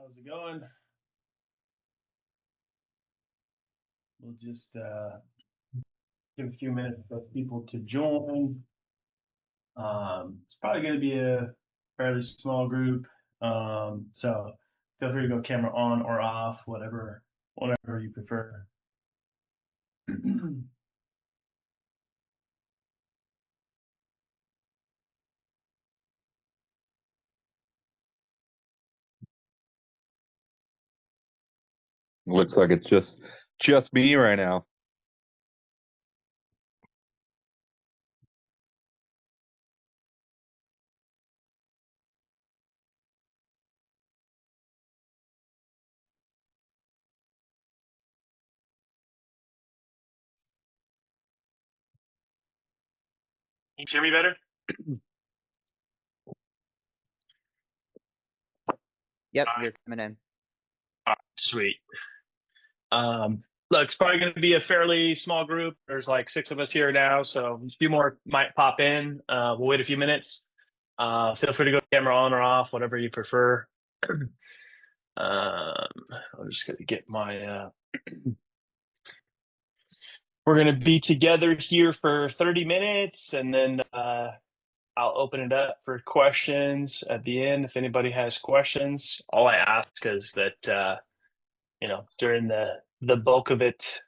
How's it going? We'll just give a few minutes for people to join. It's probably going to be a fairly small group, so feel free to go camera on or off, whatever you prefer. Looks like it's just me right now. Can you hear me better? Yep, you're coming in. All right, sweet. Look, it's probably going to be a fairly small group. There's like 6 of us here now, so a few more might pop in. We'll wait a few minutes. Feel free to go camera on or off, whatever you prefer. I'm just going to get my. We're going to be together here for 30 minutes, and then I'll open it up for questions at the end. If anybody has questions, all I ask is that during the bulk of it,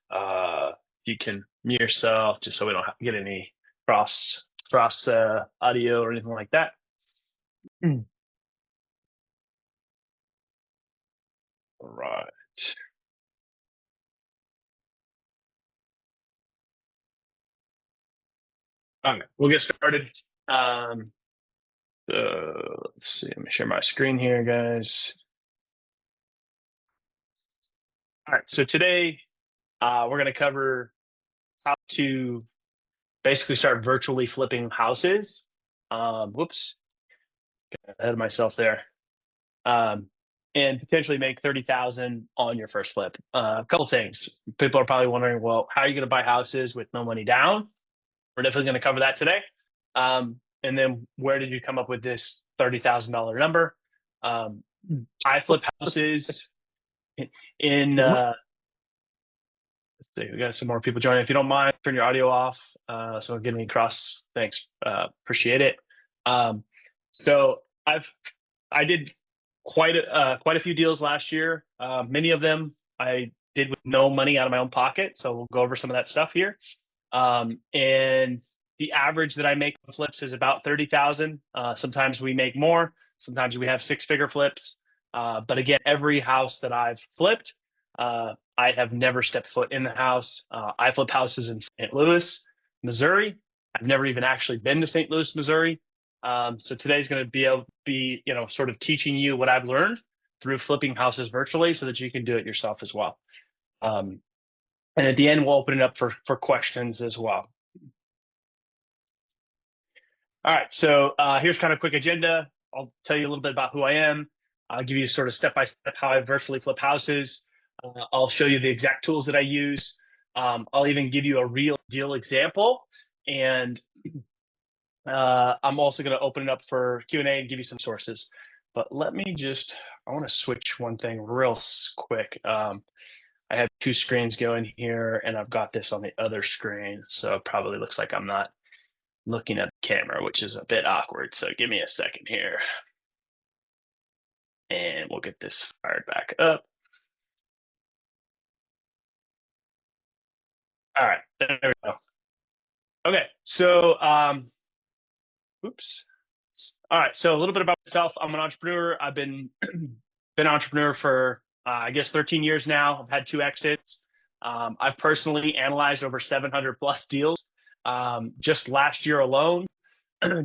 you can mute yourself just so we don't have to get any cross audio or anything like that. All right. Okay, we'll get started. Let's see. Let me share my screen here, guys. All right. So today, we're going to cover how to basically start virtually flipping houses. Whoops, got ahead of myself there. And potentially make 30,000 on your first flip. A couple things. People are probably wondering, well, how are you going to buy houses with no money down? We're definitely going to cover that today. And then where did you come up with this $30,000 number? I flip houses in. Let's see, we got some more people joining. If you don't mind, turn your audio off. So we're getting across. Thanks, appreciate it. So I did quite a few deals last year. Many of them I did with no money out of my own pocket. So we'll go over some of that stuff here. And the average that I make on flips is about 30,000. Sometimes we make more. Sometimes we have 6-figure flips. But again, every house that I've flipped, I have never stepped foot in the house. I flip houses in St. Louis, Missouri. I've never even actually been to St. Louis, Missouri. So today's going to be sort of teaching you what I've learned through flipping houses virtually so that you can do it yourself as well. And at the end, we'll open it up for questions as well. All right, so here's kind of a quick agenda. I'll tell you a little bit about who I am. I'll give you sort of step-by-step how I virtually flip houses. I'll show you the exact tools that I use. I'll even give you a real deal example. And I'm also going to open it up for Q&A and give you some sources. But I want to switch one thing real quick. I have 2 screens going here, and I've got this on the other screen. So it probably looks like I'm not looking at the camera, which is a bit awkward. So give me a second here. And we'll get this fired back up. All right, there we go. Okay, so oops. All right, so a little bit about myself. I'm an entrepreneur. I've been an entrepreneur for I guess 13 years now. I've had 2 exits. I've personally analyzed over 700 plus deals. Just last year alone,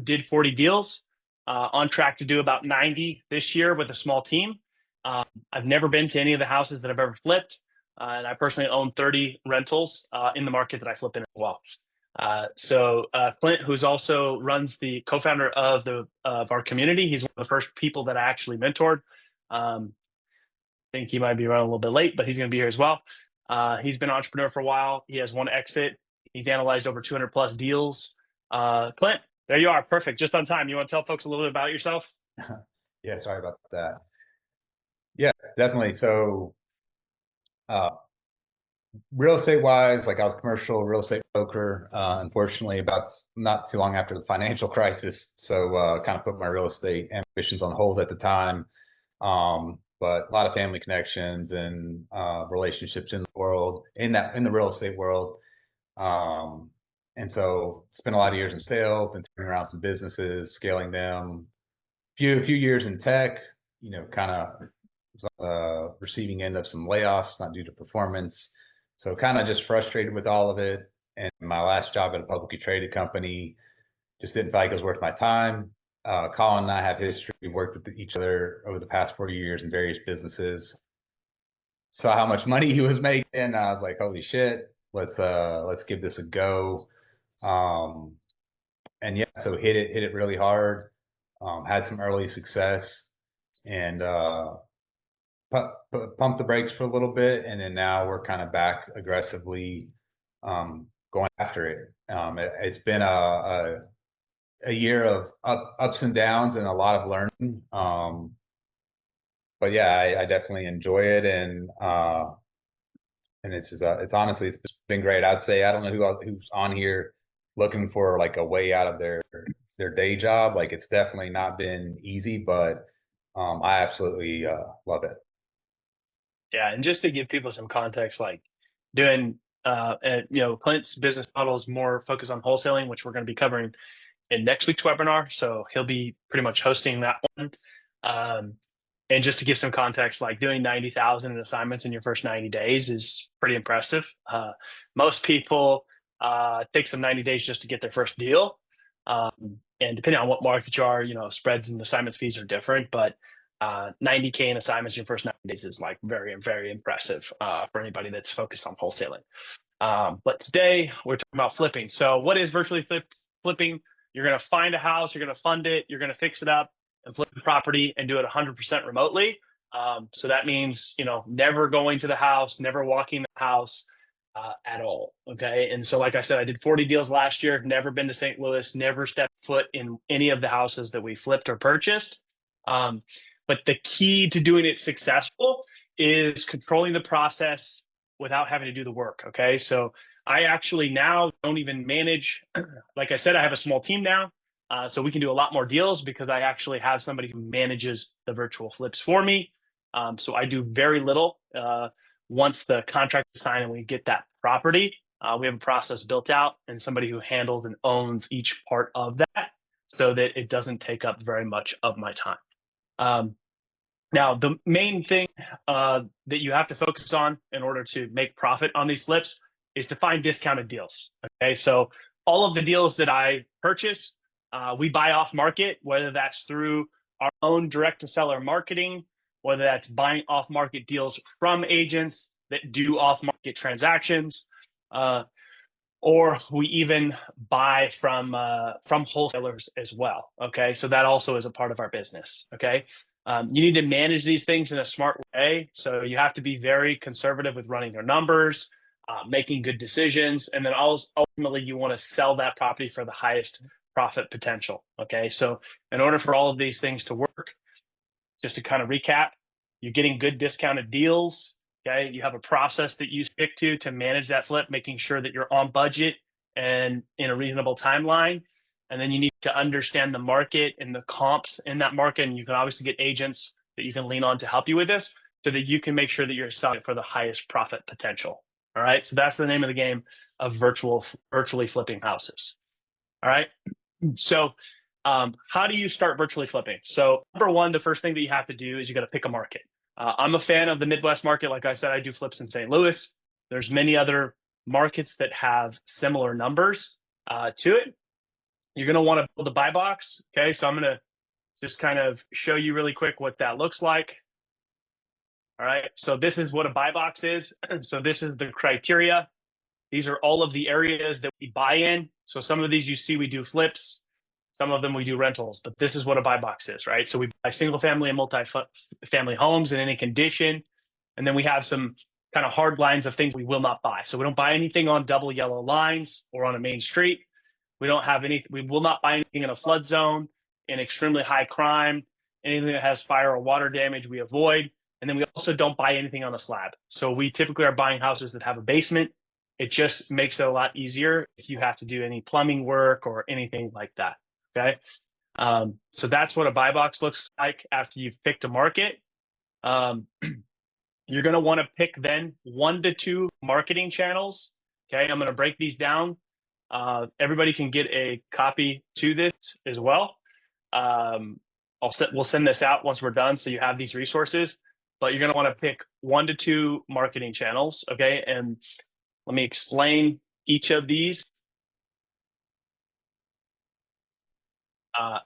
did 40 deals. On track to do about 90 this year with a small team. I've never been to any of the houses that I've ever flipped. And I personally own 30 rentals in the market that I flip in as well. So Clint, who's also runs the co-founder of our community, he's one of the first people that I actually mentored. I think he might be running a little bit late, but he's going to be here as well. He's been an entrepreneur for a while. He has 1 exit. He's analyzed over 200 plus deals. Clint, there you are. Perfect. Just on time. You want to tell folks a little bit about yourself? Yeah, sorry about that. Yeah, definitely. So, real estate wise, like I was a commercial real estate broker. Unfortunately, about not too long after the financial crisis, so kind of put my real estate ambitions on hold at the time. But a lot of family connections and relationships in the world, in the real estate world. Um, and so spent a lot of years in sales and turning around some businesses, scaling them. Few years in tech, kind of receiving end of some layoffs, not due to performance. So kind of just frustrated with all of it. And my last job at a publicly traded company just didn't feel like it was worth my time. Collin and I have history. We worked with each other over the past 4 years in various businesses. Saw how much money he was making. And I was like, holy shit, let's give this a go. Um, and yeah, so hit it really hard. Had some early success and pump the brakes for a little bit, and then now we're kind of back aggressively going after it. It's been a year of ups and downs and a lot of learning. But yeah, I definitely enjoy it, and it's just, it's honestly it's been great. I'd say I don't know who's on here looking for like a way out of their day job. Like it's definitely not been easy, but I absolutely love it. Yeah, and just to give people some context, like doing, Clint's business model is more focused on wholesaling, which we're going to be covering in next week's webinar. So he'll be pretty much hosting that one. And just to give some context, like doing 90,000 in assignments in your first 90 days is pretty impressive. Most people take some 90 days just to get their first deal. And depending on what market you are, spreads and assignments fees are different, but 90K in assignments in your first 90 days is like very, very impressive for anybody that's focused on wholesaling. But today we're talking about flipping. So what is virtually flipping? You're going to find a house, you're going to fund it, you're going to fix it up and flip the property and do it 100% remotely. So that means, never going to the house, never walking the house at all. Okay. And so, like I said, I did 40 deals last year, never been to St. Louis, never stepped foot in any of the houses that we flipped or purchased. But the key to doing it successful is controlling the process without having to do the work. Okay. So I actually now don't even manage. Like I said, I have a small team now. So we can do a lot more deals because I actually have somebody who manages the virtual flips for me. So I do very little. Once the contract is signed and we get that property, we have a process built out and somebody who handles and owns each part of that so that it doesn't take up very much of my time. Now, the main thing that you have to focus on in order to make profit on these flips is to find discounted deals. Okay, so all of the deals that I purchase, we buy off market, whether that's through our own direct to seller marketing, whether that's buying off market deals from agents that do off market transactions, or we even buy from wholesalers as well. Okay, so that also is a part of our business. Okay, you need to manage these things in a smart way. So you have to be very conservative with running your numbers, making good decisions, and then ultimately you want to sell that property for the highest profit potential. Okay, so in order for all of these things to work, just to kind of recap, you're getting good discounted deals. Okay, you have a process that you stick to manage that flip, making sure that you're on budget and in a reasonable timeline. And then you need to understand the market and the comps in that market. And you can obviously get agents that you can lean on to help you with this so that you can make sure that you're selling it for the highest profit potential. All right, so that's the name of the game of virtually flipping houses. All right, so how do you start virtually flipping? So number one, the first thing that you have to do is you got to pick a market. I'm a fan of the Midwest market. Like I said, I do flips in St. Louis. There's many other markets that have similar numbers to it. You're going to want to build a buy box. Okay, so I'm going to just kind of show you really quick what that looks like. All right, so this is what a buy box is. So this is the criteria. These are all of the areas that we buy in. So some of these you see we do flips. Some of them we do rentals, but this is what a buy box is, right? So we buy single family and multi-family homes in any condition. And then we have some kind of hard lines of things we will not buy. So we don't buy anything on double yellow lines or on a main street. We will not buy anything in a flood zone, in extremely high crime, anything that has fire or water damage we avoid. And then we also don't buy anything on the slab. So we typically are buying houses that have a basement. It just makes it a lot easier if you have to do any plumbing work or anything like that. Okay. So that's what a buy box looks like after you've picked a market. You're going to want to pick then 1 to 2 marketing channels. Okay. I'm going to break these down. Everybody can get a copy to this as well. We'll send this out once we're done, so you have these resources. But you're going to want to pick 1 to 2 marketing channels, okay? And let me explain each of these.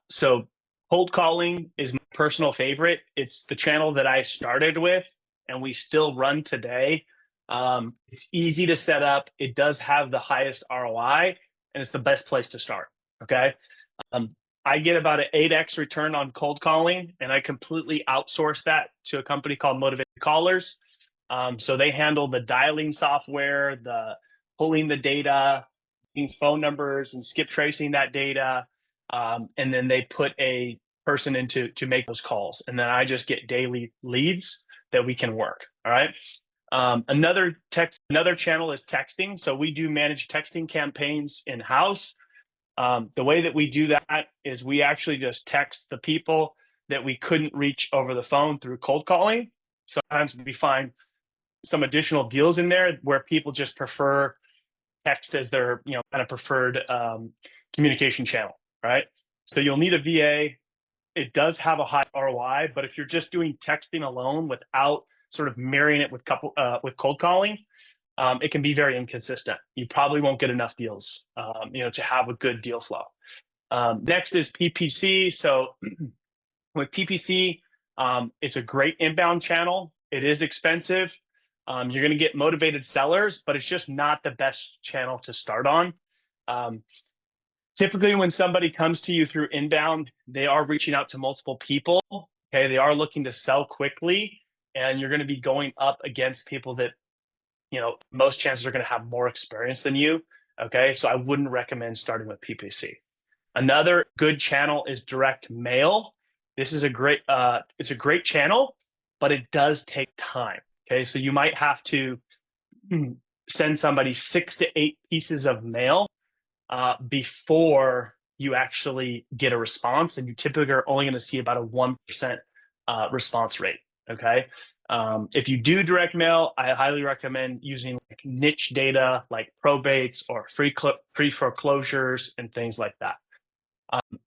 So cold calling is my personal favorite. It's the channel that I started with, and we still run today. It's easy to set up. It does have the highest ROI, and it's the best place to start, okay? I get about an 8x return on cold calling, and I completely outsource that to a company called Motivated Callers. So they handle the dialing software, the pulling the data, phone numbers, and skip tracing that data. And then they put a person into to make those calls. And then I just get daily leads that we can work. All right. Another channel is texting. So we do manage texting campaigns in-house. The way that we do that is we actually just text the people that we couldn't reach over the phone through cold calling. Sometimes we find some additional deals in there where people just prefer text as their kind of preferred communication channel, right? So you'll need a VA. It does have a high ROI, but if you're just doing texting alone without sort of marrying it with cold calling, it can be very inconsistent. You probably won't get enough deals, to have a good deal flow. Next is PPC. So with PPC, it's a great inbound channel. It is expensive. You're going to get motivated sellers, but it's just not the best channel to start on. Typically, when somebody comes to you through inbound, they are reaching out to multiple people. Okay, they are looking to sell quickly, and you're going to be going up against people that most chances are going to have more experience than you. Okay, so I wouldn't recommend starting with PPC. Another good channel is direct mail. This is it's a great channel, but it does take time. Okay, so you might have to send somebody 6 to 8 pieces of mail before you actually get a response, and you typically are only going to see about a 1% response rate. Okay. If you do direct mail, I highly recommend using niche data like probates or free foreclosures and things like that.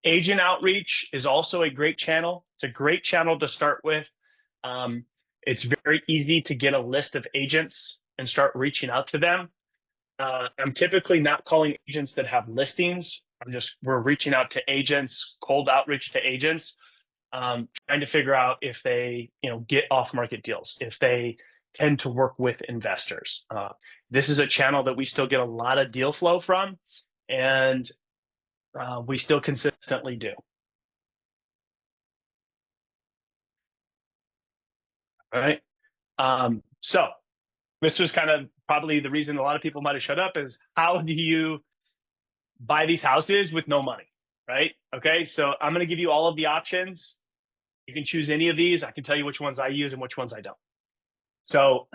Agent outreach is also a great channel. It's a great channel to start with. It's very easy to get a list of agents and start reaching out to them. I'm typically not calling agents that have listings. We're reaching out to agents, cold outreach to agents. Trying to figure out if they, get off-market deals, if they tend to work with investors. This is a channel that we still get a lot of deal flow from, and we still consistently do. All right. So this was kind of probably the reason a lot of people might have shut up is how do you buy these houses with no money, right? Okay, so I'm going to give you all of the options. You can choose any of these. I can tell you which ones I use and which ones I don't. So,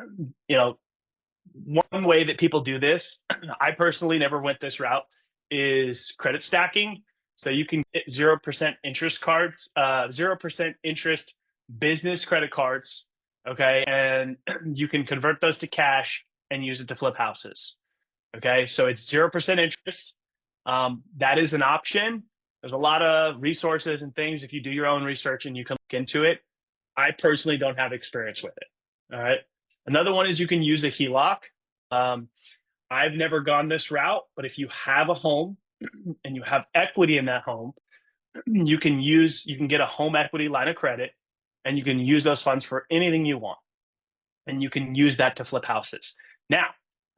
one way that people do this, I personally never went this route, is credit stacking. So you can get 0% interest cards, 0% interest business credit cards, okay? And you can convert those to cash and use it to flip houses, okay? So it's 0% interest. That is an option. There's a lot of resources and things if you do your own research and you can look into it. I personally don't have experience with it. All right. Another one is you can use a HELOC. I've never gone this route, but if you have a home and you have equity in that home, you can get a home equity line of credit, and you can use those funds for anything you want. And you can use that to flip houses. Now,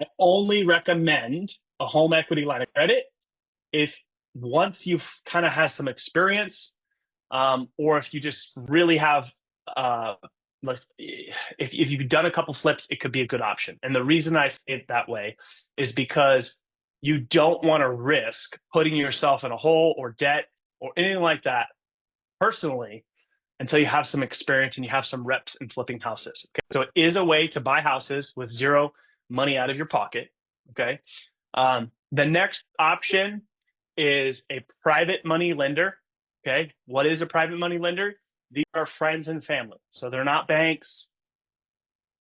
I only recommend a home equity line of credit if once you've kind of had some experience, or if you just really have, if you've done a couple flips, it could be a good option. And the reason I say it that way is because you don't want to risk putting yourself in a hole or debt or anything like that personally, until you have some experience and you have some reps in flipping houses. Okay? So it is a way to buy houses with zero money out of your pocket. Okay. The next option is a private money lender. Okay. What is a private money lender? These are friends and family. So they're not banks.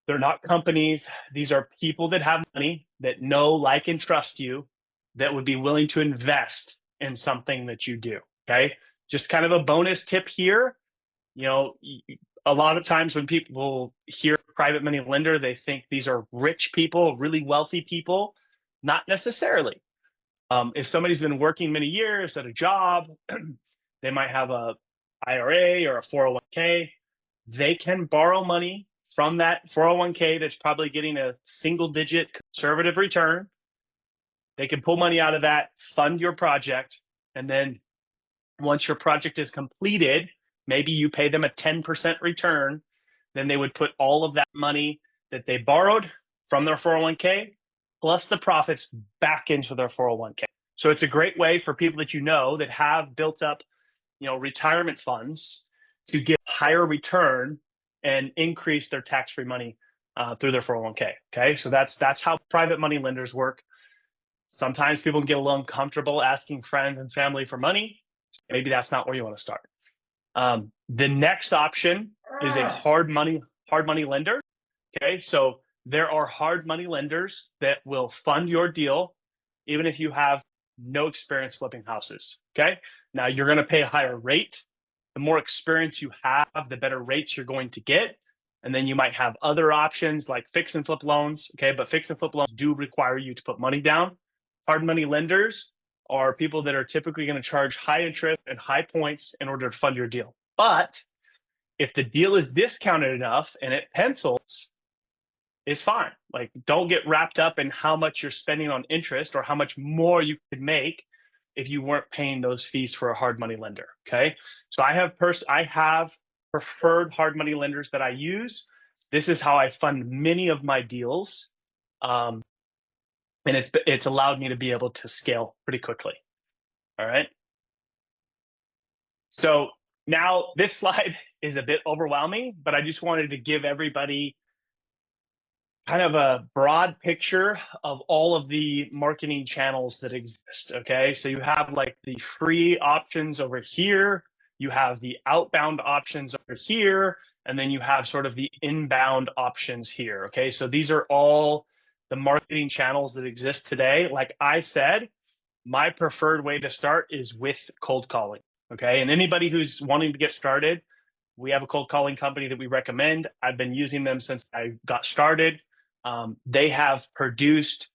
They're not companies. These are people that have money, that know, like, and trust you, that would be willing to invest in something that you do. Okay. Just kind of a bonus tip here. You know, a lot of times when people hear private money lender, they think these are rich people, really wealthy people. Not necessarily. If somebody's been working many years at a job, they might have a IRA or a 401k. They can borrow money from that 401k that's probably getting a single-digit conservative return. They can pull money out of that, fund your project, and then once your project is completed, maybe you pay them a 10% return, then they would put all of that money that they borrowed from their 401k plus the profits back into their 401k. So it's a great way for people that you know that have built up, you know, retirement funds to get higher return and increase their tax-free money through their 401k. Okay, so that's how private money lenders work. Sometimes people can get a little uncomfortable asking friends and family for money. Maybe that's not where you want to start. The next option is a hard money lender. Okay, so there are hard money lenders that will fund your deal even if you have no experience flipping houses. Okay, now you're going to pay a higher rate. The more experience you have, the better rates you're going to get. And then you might have other options like fix and flip loans. Okay, but fix and flip loans do require you to put money down. Hard money lenders are people that are typically going to charge high interest and high points in order to fund your deal. But if the deal is discounted enough and it pencils, it's fine. Like, don't get wrapped up in how much you're spending on interest or how much more you could make if you weren't paying those fees for a hard money lender. Okay, so I have preferred hard money lenders that I use. This is how I fund many of my deals. And it's allowed me to be able to scale pretty quickly. All right. So now this slide is a bit overwhelming, but I just wanted to give everybody kind of a broad picture of all of the marketing channels that exist. Okay, so you have like the free options over here, you have the outbound options over here, and then you have sort of the inbound options here. Okay, so these are all the marketing channels that exist today. Like I said, my preferred way to start is with cold calling. Okay, and anybody who's wanting to get started, we have a cold calling company that we recommend. I've been using them since I got started. They have produced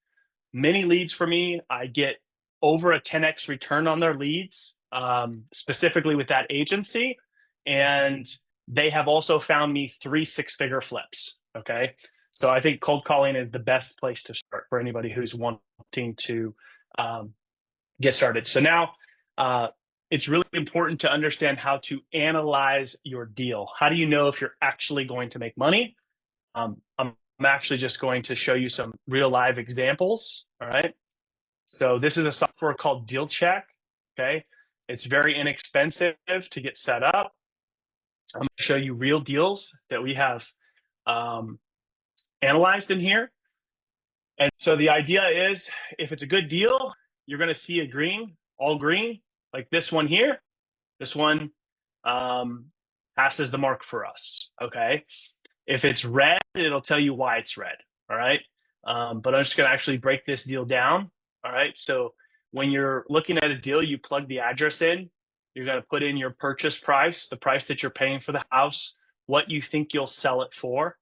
many leads for me. I get over a 10x return on their leads, specifically with that agency. And they have also found me 3 6-figure flips. Okay, so I think cold calling is the best place to start for anybody who's wanting to get started. So now it's really important to understand how to analyze your deal. How do you know if you're actually going to make money? I'm actually just going to show you some real live examples. All right. So this is a software called Deal Check. Okay. It's very inexpensive to get set up. I'm going to show you real deals that we have analyzed in here. And so the idea is, if it's a good deal, you're going to see a green, all green, like this one here. This one passes the mark for us. Okay. If it's red, it'll tell you why it's red. All right. But I'm just going to actually break this deal down. All right. So when you're looking at a deal, you plug the address in. You're going to put in your purchase price, the price that you're paying for the house, what you think you'll sell it for.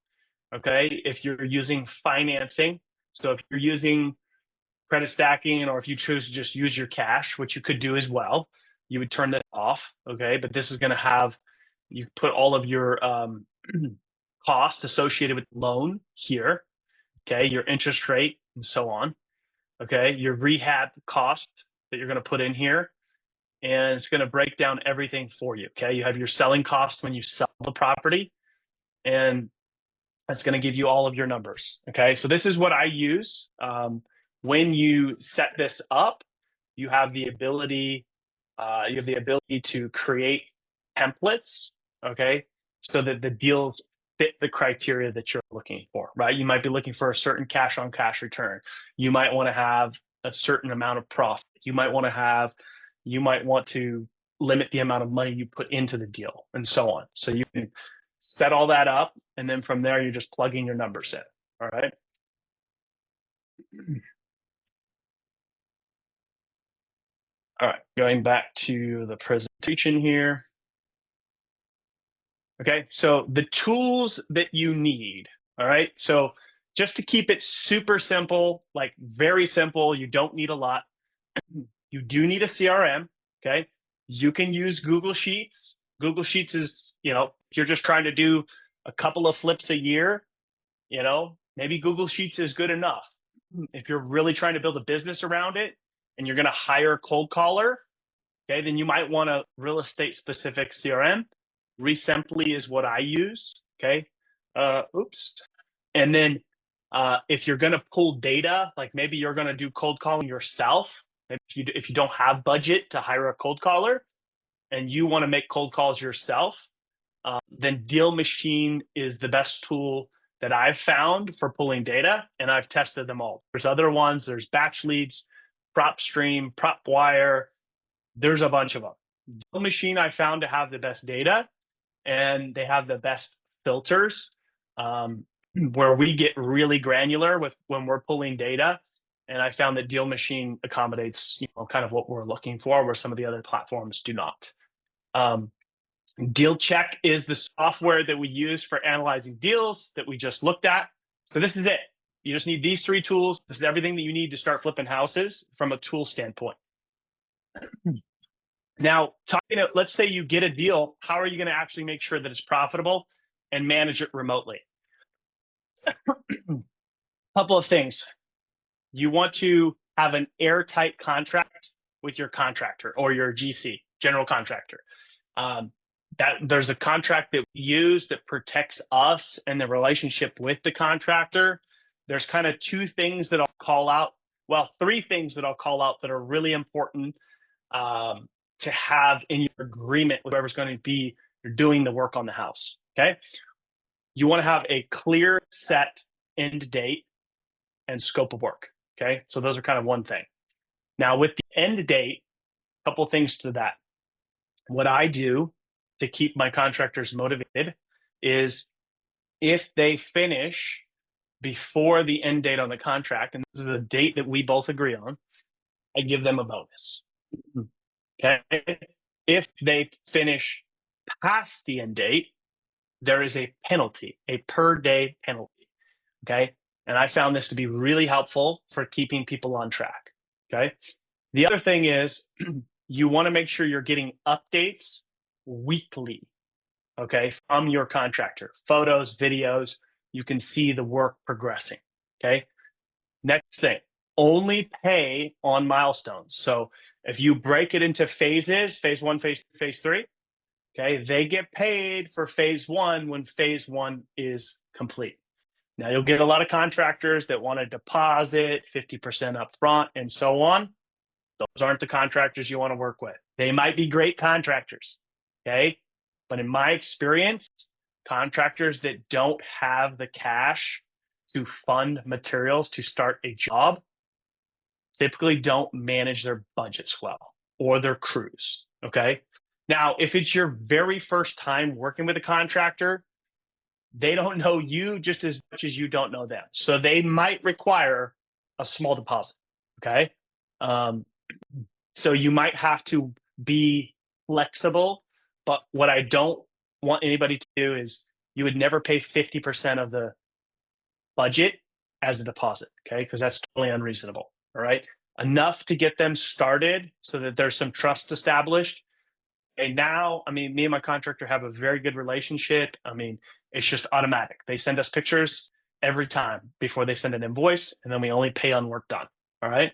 Okay. If you're using financing, so if you're using credit stacking, or if you choose to just use your cash, which you could do as well, you would turn this off. Okay. But this is going to have, you put all of your cost associated with the loan here. Okay. Your interest rate and so on. Okay. Your rehab cost that you're going to put in here. And it's going to break down everything for you. Okay. You have your selling cost when you sell the property, and that's going to give you all of your numbers. Okay. So this is what I use. When you set this up, you have the ability to create templates okay, so that the deals fit the criteria that you're looking for, right? You might be looking for a certain cash on cash return. You might want to have a certain amount of profit. You might want to limit the amount of money you put into the deal, and so on. So you can set all that up, and then from there, you're just plugging your numbers in, all right? All right, going back to the presentation here. Okay, so the tools that you need, all right? So just to keep it super simple, like very simple, you don't need a lot. You do need a CRM, okay? You can use Google Sheets. Google Sheets is, if you're just trying to do a couple of flips a year, maybe Google Sheets is good enough. If you're really trying to build a business around it and you're going to hire a cold caller, okay, then you might want a real estate specific CRM. Recently is what I use, okay? And then if you're going to pull data, like maybe you're going to do cold calling yourself, if you don't have budget to hire a cold caller and you want to make cold calls yourself, then Deal Machine is the best tool that I've found for pulling data, and I've tested them all. There's other ones. There's Batch Leads, PropStream, PropWire. There's a bunch of them. Deal Machine I found to have the best data, and they have the best filters, where we get really granular with when we're pulling data. And I found that Deal Machine accommodates, kind of what we're looking for, where some of the other platforms do not. Deal Check is the software that we use for analyzing deals that we just looked at. So this is it. You just need these 3 tools. This is everything that you need to start flipping houses from a tool standpoint. Now, let's say you get a deal. How are you going to actually make sure that it's profitable and manage it remotely? Couple of things. You want to have an airtight contract with your contractor or your GC, general contractor. That there's a contract that we use that protects us and the relationship with the contractor. There's kind of 2 things that I'll call out. Well, 3 things that I'll call out that are really important to have in your agreement with whoever's going to be doing the work on the house. Okay. You want to have a clear set end date and scope of work. Okay. So those are kind of one thing. Now with the end date, a couple of things to that. What I do to keep my contractors motivated is if they finish before the end date on the contract, and this is a date that we both agree on, I give them a bonus. Okay. If they finish past the end date, there is a penalty, a per day penalty. Okay. And I found this to be really helpful for keeping people on track. Okay. The other thing is you want to make sure you're getting updates weekly. Okay. From your contractor, photos, videos, you can see the work progressing. Okay. Next thing, only pay on milestones. So if you break it into phases, phase 1, phase 2, phase 3, okay, they get paid for phase 1 when phase 1 is complete. Now you'll get a lot of contractors that want to deposit 50% up front and so on. Those aren't the contractors you want to work with. They might be great contractors, okay? But in my experience, contractors that don't have the cash to fund materials to start a job typically don't manage their budgets well or their crews, okay? Now, if it's your very first time working with a contractor, they don't know you just as much as you don't know them. So they might require a small deposit, okay? So you might have to be flexible, but what I don't want anybody to do is you would never pay 50% of the budget as a deposit, okay? Because that's totally unreasonable, all right? Enough to get them started so that there's some trust established. And now, me and my contractor have a very good relationship. It's just automatic. They send us pictures every time before they send an invoice, and then we only pay on work done, all right?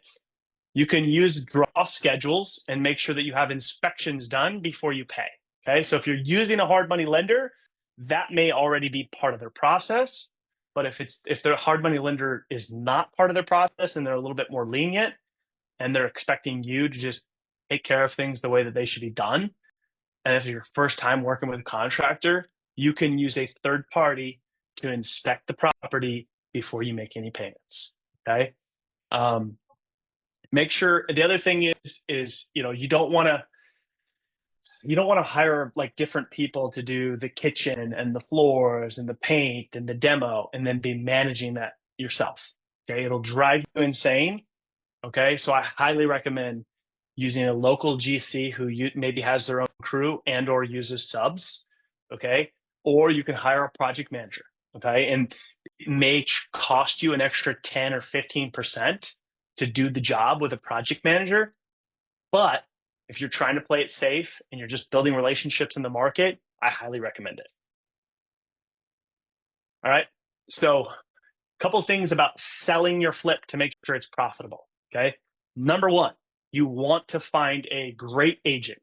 You can use draw schedules and make sure that you have inspections done before you pay, okay? So if you're using a hard money lender, that may already be part of their process. But if their hard money lender is not part of their process and they're a little bit more lenient and they're expecting you to just take care of things the way that they should be done, And if you're first time working with a contractor, you can use a third party to inspect the property before you make any payments. Okay. Make sure the other thing is, you don't want to hire like different people to do the kitchen and the floors and the paint and the demo and then be managing that yourself. Okay. It'll drive you insane. Okay. So I highly recommend using a local GC who maybe has their own crew and or uses subs. Okay. Or you can hire a project manager. Okay. And it may cost you an extra 10 or 15% to do the job with a project manager. But if you're trying to play it safe and you're just building relationships in the market, I highly recommend it. All right. So a couple of things about selling your flip to make sure it's profitable. Okay. Number one, you want to find a great agent.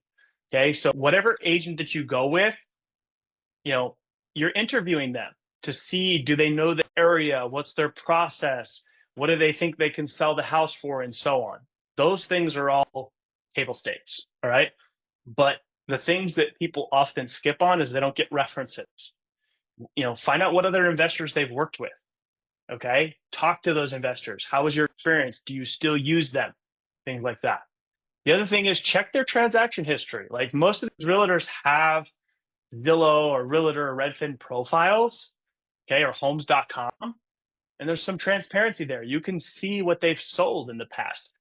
Okay. So whatever agent that you go with, you're interviewing them to see, do they know the area? What's their process? What do they think they can sell the house for, and so on. Those things are all table stakes. All right. But the things that people often skip on is they don't get references. Find out what other investors they've worked with. Okay. Talk to those investors. How was your experience? Do you still use them? Things like that. The other thing is check their transaction history. Like most of these realtors have Zillow or Realtor or Redfin profiles, okay, or homes.com. And there's some transparency there. You can see what they've sold in the past.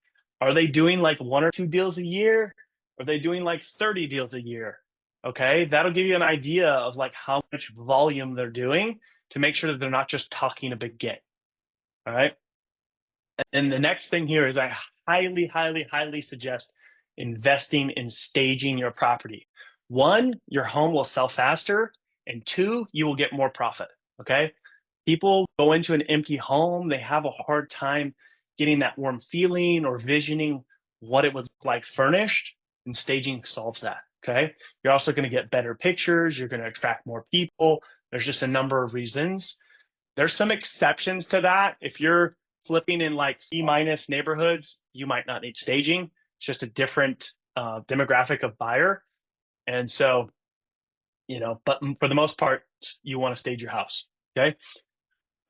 Are they doing like 1 or 2 deals a year? Are they doing like 30 deals a year? Okay, that'll give you an idea of like how much volume they're doing to make sure that they're not just talking a big game. All right. And the next thing here is I highly, highly, highly suggest investing in staging your property. 1, your home will sell faster, and 2, you will get more profit. Okay. People go into an empty home, they have a hard time getting that warm feeling or visioning what it would look like furnished, and staging solves that. Okay. You're also going to get better pictures. You're going to attract more people. There's just a number of reasons. There's some exceptions to that. If you're flipping in like C- neighborhoods, you might not need staging. It's just a different demographic of buyer. And so, but for the most part, you want to stage your house. Okay.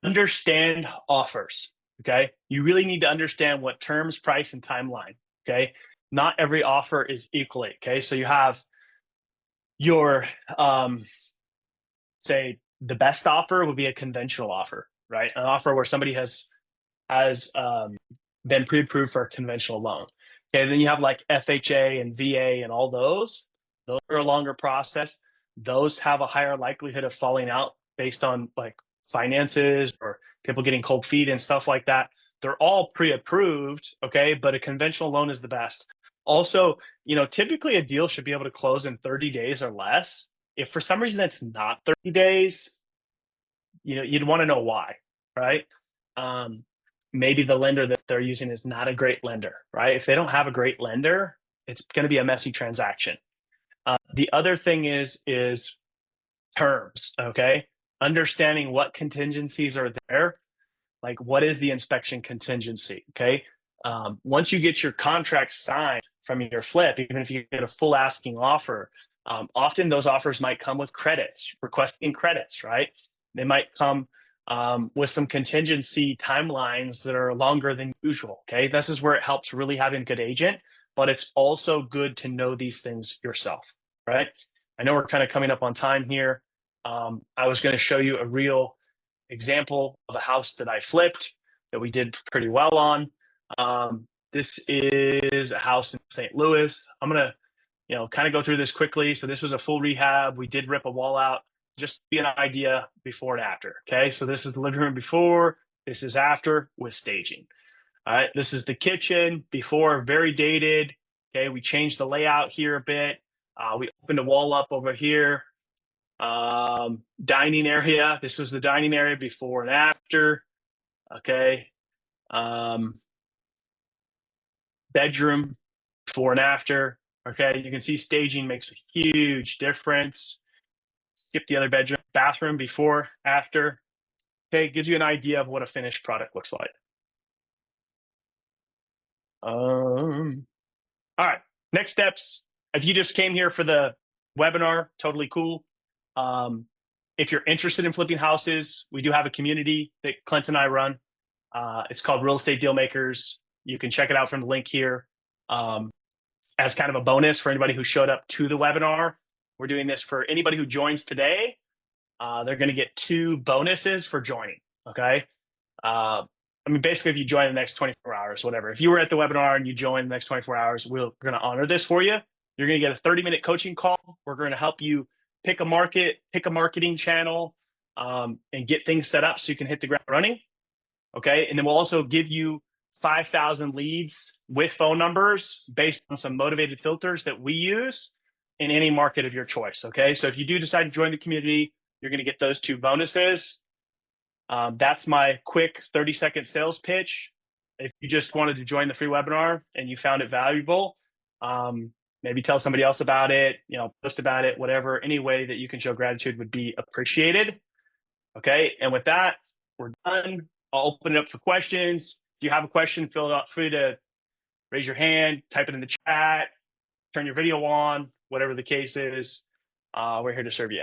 Understand offers. Okay. You really need to understand what terms, price, and timeline. Okay. Not every offer is equally. Okay. So you have your, say, the best offer would be a conventional offer, right? An offer where somebody has been pre-approved for a conventional loan. Okay, then you have like FHA and VA and all those. Those are a longer process. Those have a higher likelihood of falling out based on like finances or people getting cold feet and stuff like that. They're all pre-approved, okay, but a conventional loan is the best. Also, typically a deal should be able to close in 30 days or less. If for some reason it's not 30 days, you'd want to know why, right? Maybe the lender that they're using is not a great lender, right? If they don't have a great lender, it's going to be a messy transaction. The other thing is terms, okay? Understanding what contingencies are there, like what is the inspection contingency, okay? Once you get your contract signed from your flip, even if you get a full asking offer, often those offers might come with credits, requesting credits, right? They might come with some contingency timelines that are longer than usual, okay? This is where it helps really having a good agent, but it's also good to know these things yourself, right? I know we're kind of coming up on time here. I was going to show you a real example of a house that I flipped that we did pretty well on. This is a house in St. Louis. I'm going to kind of go through this quickly. So this was a full rehab. We did rip a wall out, just to be an idea before and after. Okay. So this is the living room before, this is after with staging. All right. This is the kitchen before, very dated. Okay. We changed the layout here a bit. We opened a wall up over here. Dining area. This was the dining area before and after. Okay. Bedroom before and after. Okay, you can see staging makes a huge difference. Skip the other bedroom. Bathroom before, after. Okay, gives you an idea of what a finished product looks like. All right, next steps. If you just came here for the webinar, totally cool. If you're interested in flipping houses, we do have a community that Clint and I run. It's called Real Estate Deal Makers. You can check it out from the link here. As kind of a bonus for anybody who showed up to the webinar, we're doing this for anybody who joins today. They're going to get 2 bonuses for joining. Okay. I mean, basically, if you join the next 24 hours, whatever. If you were at the webinar and you join the next 24 hours, we're going to honor this for you. You're going to get a 30-minute coaching call. We're going to help you pick a market, pick a marketing channel, and get things set up so you can hit the ground running. Okay. And then we'll also give you 5,000 leads with phone numbers based on some motivated filters that we use in any market of your choice. Okay. So if you do decide to join the community, you're going to get those 2 bonuses. That's my quick 30-second sales pitch. If you just wanted to join the free webinar and you found it valuable, maybe tell somebody else about it, post about it, whatever, any way that you can show gratitude would be appreciated. Okay. And with that, we're done. I'll open it up for questions. If you have a question, feel free to raise your hand, type it in the chat, turn your video on, whatever the case is. We're here to serve you.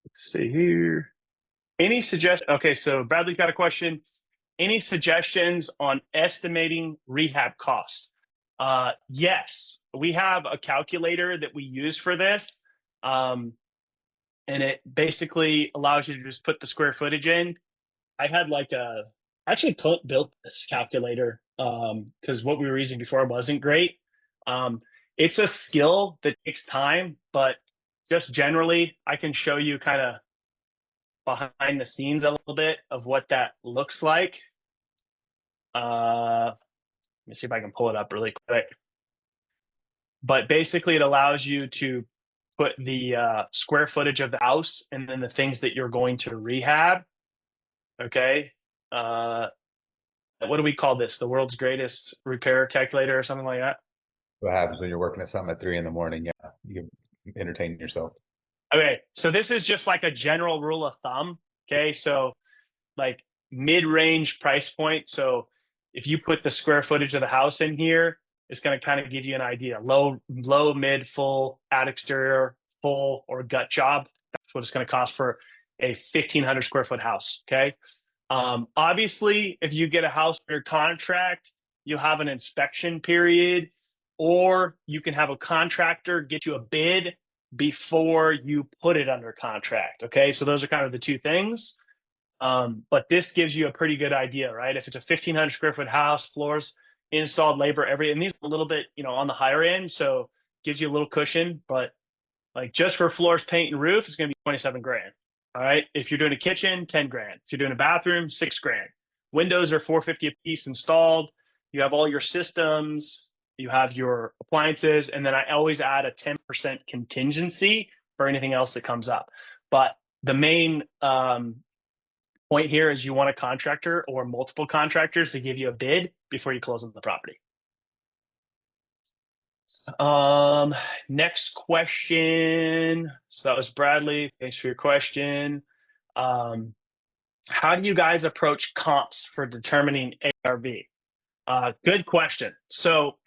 Let's see here. Any suggestion? Okay, so Bradley's got a question. Any suggestions on estimating rehab costs? Yes, we have a calculator that we use for this. And it basically allows you to just put the square footage in. I had actually built this calculator because what we were using before wasn't great. It's a skill that takes time, but just generally, I can show you kind of behind the scenes a little bit of what that looks like. Let me see if I can pull it up really quick. But basically, it allows you to put the square footage of the house and then the things that you're going to rehab. Okay. What do we call this? The world's greatest repair calculator or something like that? What happens when you're working at something at 3 a.m? Yeah, you can entertain yourself. Okay, so this is just like a general rule of thumb. Okay, so like mid-range price point. So if you put the square footage of the house in here, it's going to kind of give you an idea. Low, mid, full, at exterior, full, or gut job. That's what it's going to cost for a 1,500 square foot house. Okay. Obviously, if you get a house under contract, you have an inspection period, or you can have a contractor get you a bid before you put it under contract. Okay, so those are kind of the 2 things. But this gives you a pretty good idea, right? If it's a 1,500 square foot house, floors, installed labor, and these are a little bit, on the higher end, so gives you a little cushion. But like just for floors, paint, and roof, it's going to be 27 grand. All right. If you're doing a kitchen, 10 grand. If you're doing a bathroom, 6 grand. Windows are $450 a piece installed. You have all your systems, you have your appliances, and then I always add a 10% contingency for anything else that comes up. But the main point here is you want a contractor or multiple contractors to give you a bid before you close on the property. Next question. So that was Bradley. Thanks for your question. How do you guys approach comps for determining ARV? Good question. So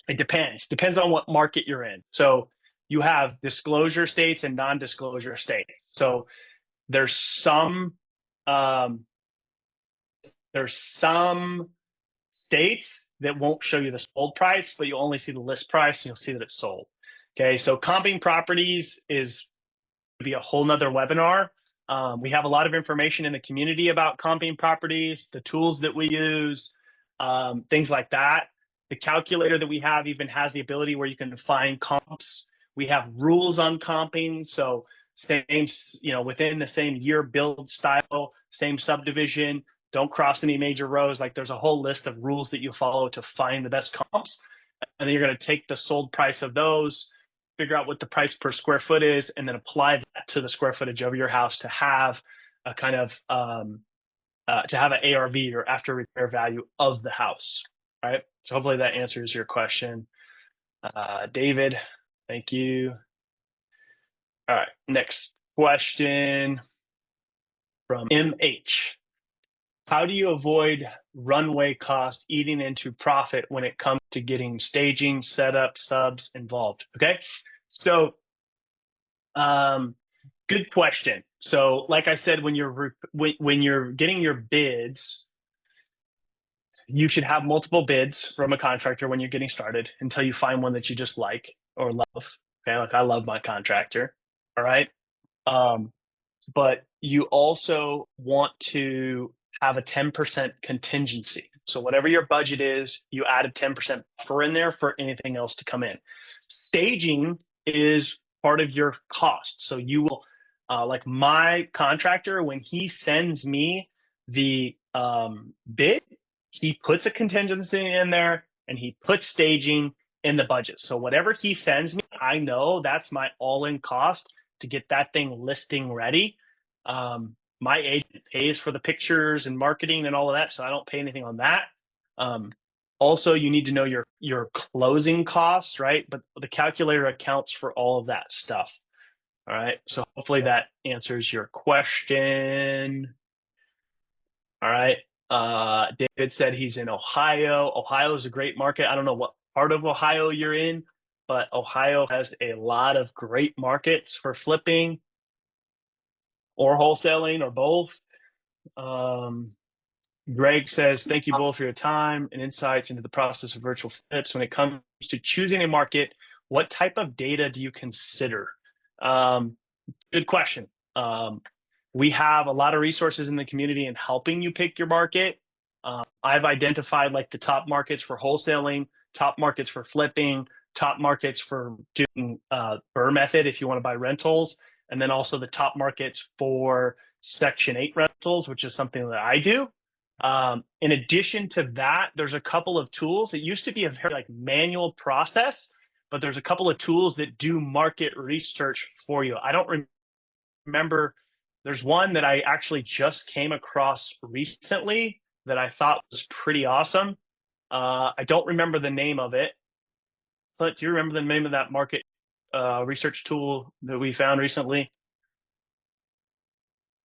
it depends on what market you're in. So you have disclosure states and non-disclosure states. So there's some states that won't show you the sold price, but you'll only see the list price and you'll see that it's sold. Okay, so comping properties is to be a whole nother webinar. We have a lot of information in the community about comping properties, the tools that we use, things like that. The calculator that we have even has the ability where you can define comps. We have rules on comping, so same, within the same year build style, same subdivision, don't cross any major rows. Like there's a whole list of rules that you follow to find the best comps. And then you're going to take the sold price of those, figure out what the price per square foot is, and then apply that to the square footage of your house to have a kind of, to have an ARV or after repair value of the house. All right. So hopefully that answers your question. David, thank you. All right. Next question. from MH. How do you avoid runway cost eating into profit when it comes to getting staging, setup, subs involved? Okay, so good question. So, like I said, when you're getting your bids, you should have multiple bids from a contractor when you're getting started until you find one that you just like or love. Okay, like I love my contractor. All right. But you also want to have a 10% contingency. So whatever your budget is, you add a 10% buffer in there for anything else to come in. Staging is part of your cost. So you will, like my contractor, when he sends me the bid, he puts a contingency in there and he puts staging in the budget. So whatever he sends me, I know that's my all-in cost to get that thing listing ready. My agent pays for the pictures and marketing and all of that, so I don't pay anything on that. Also, you need to know your closing costs, right? But the calculator accounts for all of that stuff. All right, so hopefully that answers your question. All right. David said he's in Ohio. Ohio is a great market. I don't know what part of Ohio you're in, but Ohio has a lot of great markets for flipping or wholesaling or both. Greg says, thank you both for your time and insights into the process of virtual flips. When it comes to choosing a market, what type of data do you consider? Good question. We have a lot of resources in the community in helping you pick your market. I've identified like the top markets for wholesaling, top markets for flipping, top markets for doing BRRRR method if you want to buy rentals, and then also the top markets for Section 8 rentals, which is something that I do. In addition to that, there's a couple of tools. It used to be a very like manual process, but there's a couple of tools that do market research for you. I don't remember. There's one that I actually just came across recently that I thought was pretty awesome. I don't remember the name of it. Clint, do you remember the name of that market research tool that we found recently?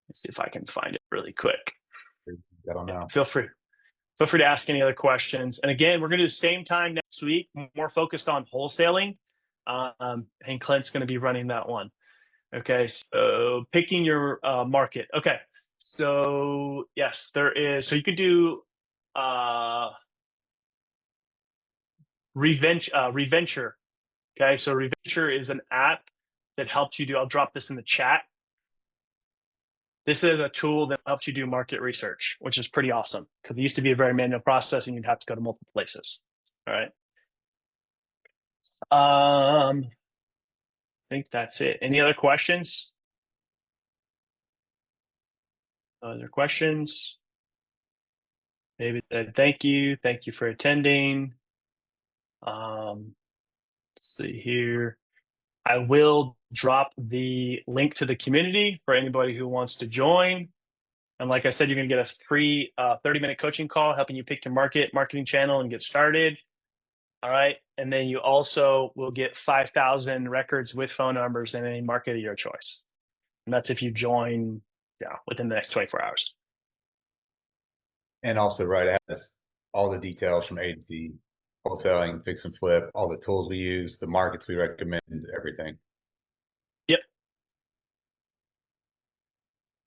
Let's see if I can find it really quick. I don't know. Feel free to ask any other questions. And again, we're going to do the same time next week, more focused on wholesaling. And Clint's going to be running that one. Okay, so picking your market. Okay, so yes, there is. So you could do Reventure. Okay, so Reventure is an app that helps you do. I'll drop this in the chat. This is a tool that helps you do market research, which is pretty awesome because it used to be a very manual process and you'd have to go to multiple places. All right. I think that's it. Any other questions? Other questions? David said, thank you. Thank you for attending. Let's see here. I will drop the link to the community for anybody who wants to join. And like I said, you're going to get a free 30-minute coaching call helping you pick your marketing channel and get started. All right. And then you also will get 5,000 records with phone numbers in any market of your choice. And that's if you join within the next 24 hours. And also, right, it has all the details from A to Z, wholesaling, fix and flip, all the tools we use, the markets we recommend, everything. Yep.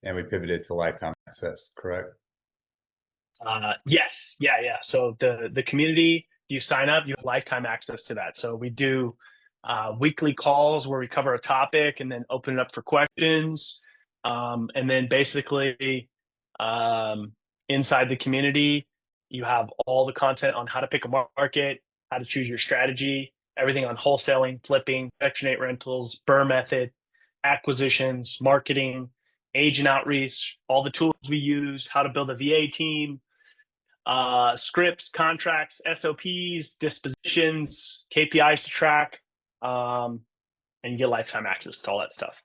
And we pivoted to lifetime access, correct? Yes. Yeah. So the community, you sign up, you have lifetime access to that. So we do weekly calls where we cover a topic and then open it up for questions. And then basically inside the community, you have all the content on how to pick a market, how to choose your strategy, everything on wholesaling, flipping, Section 8 rentals, BRRRR method, acquisitions, marketing, agent outreach, all the tools we use, how to build a VA team, scripts, contracts, SOPs, dispositions, KPIs to track, and you get lifetime access to all that stuff.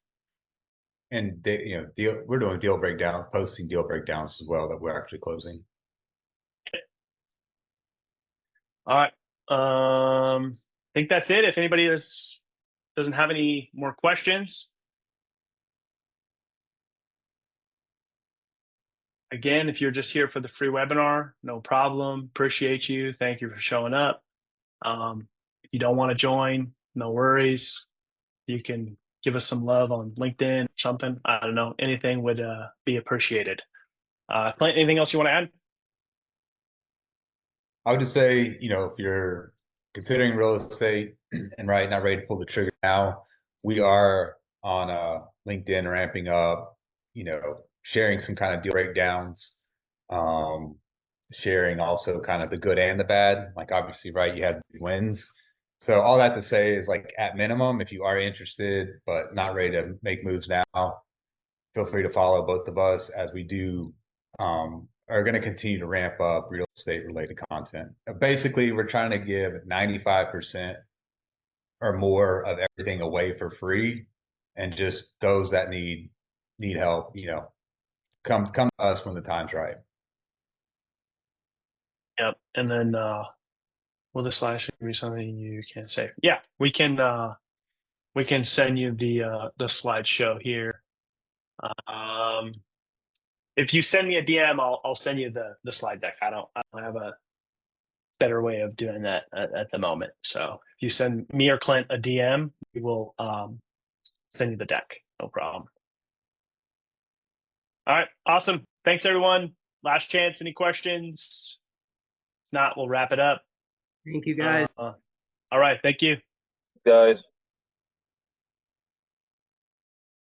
And we're doing deal breakdown, posting deal breakdowns as well that we're actually closing. All right. I think that's it. If anybody doesn't have any more questions. again, if you're just here for the free webinar, no problem. Appreciate you. Thank you for showing up. If you don't want to join, no worries. You can give us some love on LinkedIn or something. I don't know. Anything would be appreciated. Clint, anything else you want to add? I would just say, you know, if you're considering real estate and not ready to pull the trigger now, we are on LinkedIn ramping up, you know, sharing some kind of deal breakdowns, sharing also kind of the good and the bad. Like obviously, right, you have wins. So all that to say is like at minimum, if you are interested but not ready to make moves now, feel free to follow both of us as we do are going to continue to ramp up real estate related content. Basically, we're trying to give 95% or more of everything away for free, and just those that need help, you know, come to us when the time's right. Yep. And then will the slash be something you can say? Yeah, we can send you the slideshow here. If you send me a DM, I'll send you the slide deck. I don't have a better way of doing that at the moment. So if you send me or Clint a DM, we will send you the deck. No problem. All right, awesome. Thanks everyone. Last chance. Any questions? If not, we'll wrap it up. Thank you, guys. All right, thank you. Guys.